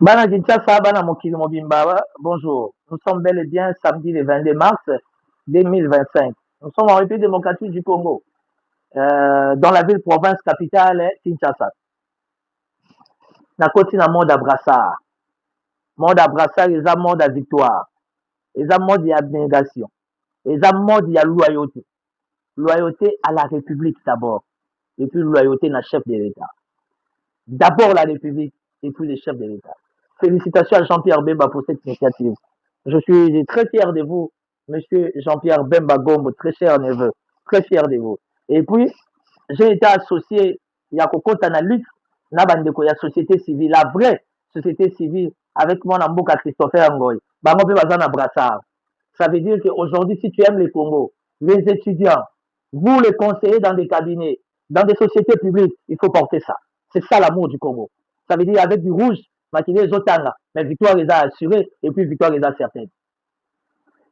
Bana Kinshasa, Bana Mokili Mobimba, bonjour. Nous sommes bel et bien samedi le 22 mars 2025. Nous sommes en République démocratique du Congo, dans la ville province capitale Kinshasa. Nakoti na monde à brassard. Monde à brassard, ils ont monde à victoire. Ils ont monde d'abnégation. Ils ont monde de loyauté. Loyauté à la République d'abord. Et puis loyauté à chef de l'État. D'abord la République et puis le chef de l'État. Félicitations à Jean-Pierre Bemba pour cette initiative. Je suis très fier de vous, monsieur Jean-Pierre Bemba Gombo, très cher neveu, très fier de vous. Et puis, j'ai été associé, il y a Kokota na lutte, na bandeko, il y a société civile, la vraie société civile, avec mon amboka Christopher Ngoy. Bango pe bazana brassard. Ça veut dire qu'aujourd'hui, si tu aimes le Congo, les étudiants, vous les conseillers dans des cabinets, dans des sociétés publiques, il faut porter ça. C'est ça l'amour du Congo. Ça veut dire avec du rouge, matinée Zotanga, mais victoire les a assurée et puis victoire les a certaines.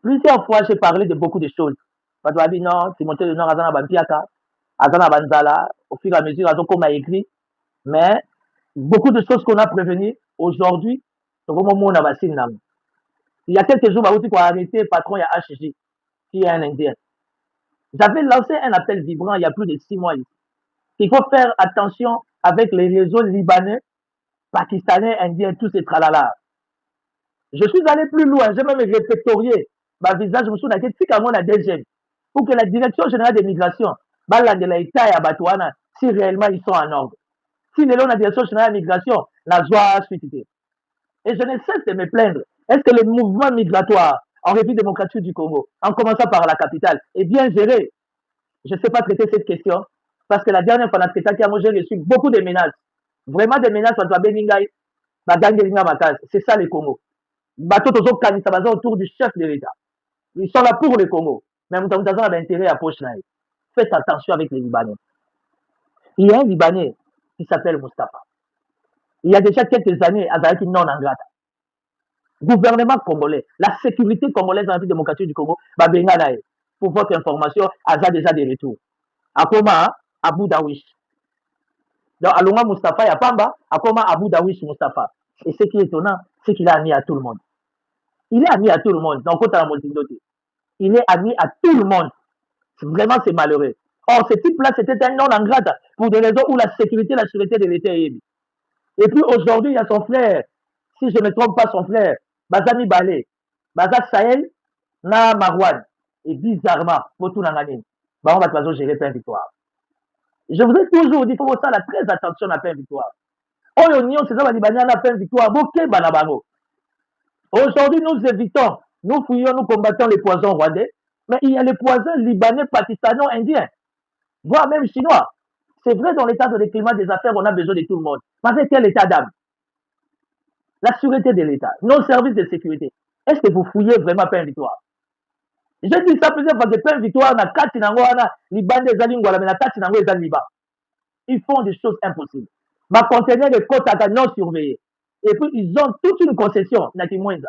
Plusieurs fois, j'ai parlé de beaucoup de choses. Patouabi, non, Timothée de Nord, Azana Bampiaka, Azana Banzala, au fur et à mesure, Azoko m'a écrit, mais beaucoup de choses qu'on a prévenues aujourd'hui, il y a quelques jours, on a arrêté patron, il y a HG, qui est un Indien. J'avais lancé un appel vibrant il y a plus de 6 mois ici. Il faut faire attention avec les réseaux libanais, pakistanais, indiens, tous ces tralala. Je suis allé plus loin, j'ai même répertorié ma visage, je me suis dit, si quand on a DGM, pour que la direction générale des migrations, de l'État et Abatouana, si réellement ils sont en ordre. Si les la direction générale de migration, la joie suite. Et je ne cesse de me plaindre. Est-ce que le mouvement migratoire en République démocratique du Congo, en commençant par la capitale, est bien géré? Je ne sais pas traiter cette question, parce que la dernière fois, j'ai reçu beaucoup de menaces. Vraiment des menaces, c'est ça le Congo. Autour du chef de l'État. Ils sont là pour le Congo. Mais nous avons intérêt à poche. Faites attention avec les Libanais. Il y a un Libanais qui s'appelle Mustafa. Il y a déjà quelques années, avec une non-angrata. Gouvernement congolais, la sécurité congolaise dans la République démocratique du Congo, pour votre information, a déjà des retours. Akoma, Abu Dawish. Donc, Alonga Mustafa, Yapamba, Akoma, Abu Dawish Mustafa. Et ce qui est étonnant, c'est qu'il est ami à tout le monde. Il est ami à tout le monde. Donc, il est ami à tout le monde. Vraiment, c'est malheureux. Or, ce type-là, c'était un non-angrata pour des raisons où la sécurité de l'État est émise. Et puis, aujourd'hui, il y a son frère, si je ne me trompe pas, son frère, Bazami Balé, Baza Sahel, na Marwan. Et bizarrement, pour tout l'année, on va toujours gérer plein victoire. Je vous ai toujours dit, il faut faire très attention à plein victoire. Oyo, c'est ça, on a plein victoire. Aujourd'hui, nous évitons, nous fouillons, nous combattons les poisons rwandais, mais il y a les poisons libanais, pakistanais, indiens, voire même chinois. C'est vrai, dans l'état de climat des affaires, on a besoin de tout le monde. Mais avec quel état d'âme? La sûreté de l'État, nos services de sécurité. Est-ce que vous fouillez vraiment plein victoire? Je dis ça plusieurs fois que plein victoire, na kati nango wana, liban des alingwala, mais na kati nango des liban. Ils font des choses impossibles. Ma conteneur de côte à non surveillé. Et puis, ils ont toute une concession, na kimwenza.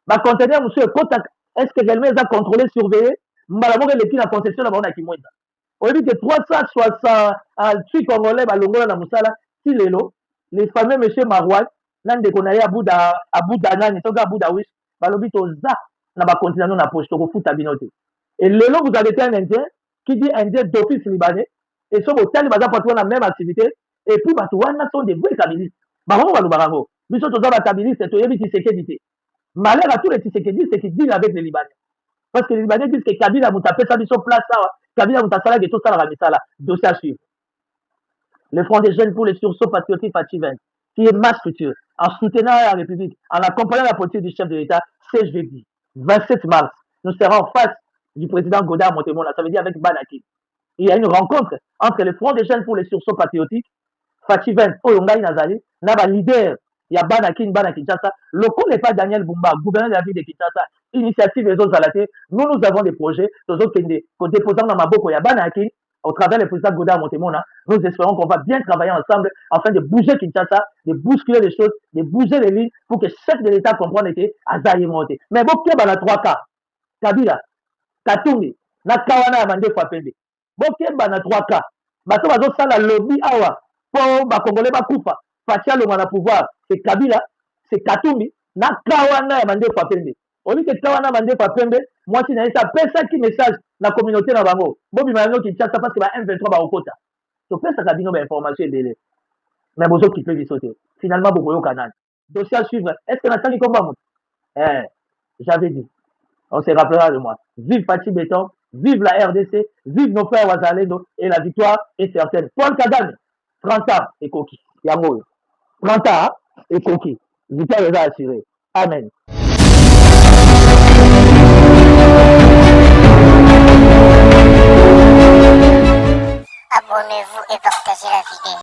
Ma conteneur, monsieur, côte est-ce que réellement ils ont contrôlé, surveillé? Malamo que l'équipe la concession là-bas, na kimwenza. On dit que 368 Congolais, balongola na musala, si les fameux monsieur Marouane, nan de konaye Abuda nani, toka Abuda wish, balobi toza na ba continent na poche, toko futa binote. Et lelo, vous avez été un Indien qui dit Indien d'office libanais, et so botel baza patouan la même activité, et puis batouana sont des vrais kabilistes. Barango balou barango. Biso toza ba kabilistes, toyebi tisekedité. Malheur à tous les tisekedistes, c'est qu'ils dealent avec les Libanais. Parce que les Libanais disent que Kabila Moutapé, ça, biso place, ça, Kabila Moutasala, que tout ça, la ramisala, dossier à suivre. Le Front des jeunes pour les sursauts patriotiques Fativen, qui est ma structure, en soutenant la République, en accompagnant la politique du chef de l'État, c'est jeudi, 27 mars, nous serons en face du président Godard Montemona, ça veut dire avec Banaki. Il y a une rencontre entre le Front des jeunes pour les sursauts patriotiques, Fativen, Oyongaï Nazali, Naba leader, il y a Banaki Kinshasa, le coup n'est pas Daniel Bumba, gouverneur de la ville de Kinshasa, initiative des autres Zalaté, nous avons des projets, nous autres déposant dans Maboko, il y a Banaki, au travers le président Godard Montemona, nous espérons qu'on va bien travailler ensemble afin de bouger Kinshasa, de bousculer les choses, de bouger les lignes pour que chef de l'État comprenne que Azaï est monté. Mais bon, il y a 3 cas. Kabila, Katumbi, Nakawana Amande Fapende. Bon, il y a 3 cas. Bato bazosala lobby awa pour Congolais bakufa. Fatia le pouvoir, c'est Kabila, c'est Katumbi na kawana ya mandefu apembe oli ke kawana mandefu apembe mwasi na yesa pesaki message na communauté na bango bobima yango Kinshasa parce que ba M23 baokota topesaka bino bainformation ebele mais bozokipe biso te finalement bokoyoka nani dossier à suivre est ce que natali komba moto j'avais dit on se rappellera de moi vive Fachi Béton vive la RDC vive nos frères Wazalendo et la victoire est certaine Paul Kagame 30 ans ekoki yango oyo 30 ans ekoki victoire eza assurée amen. Abonnez-vous et partagez la vidéo.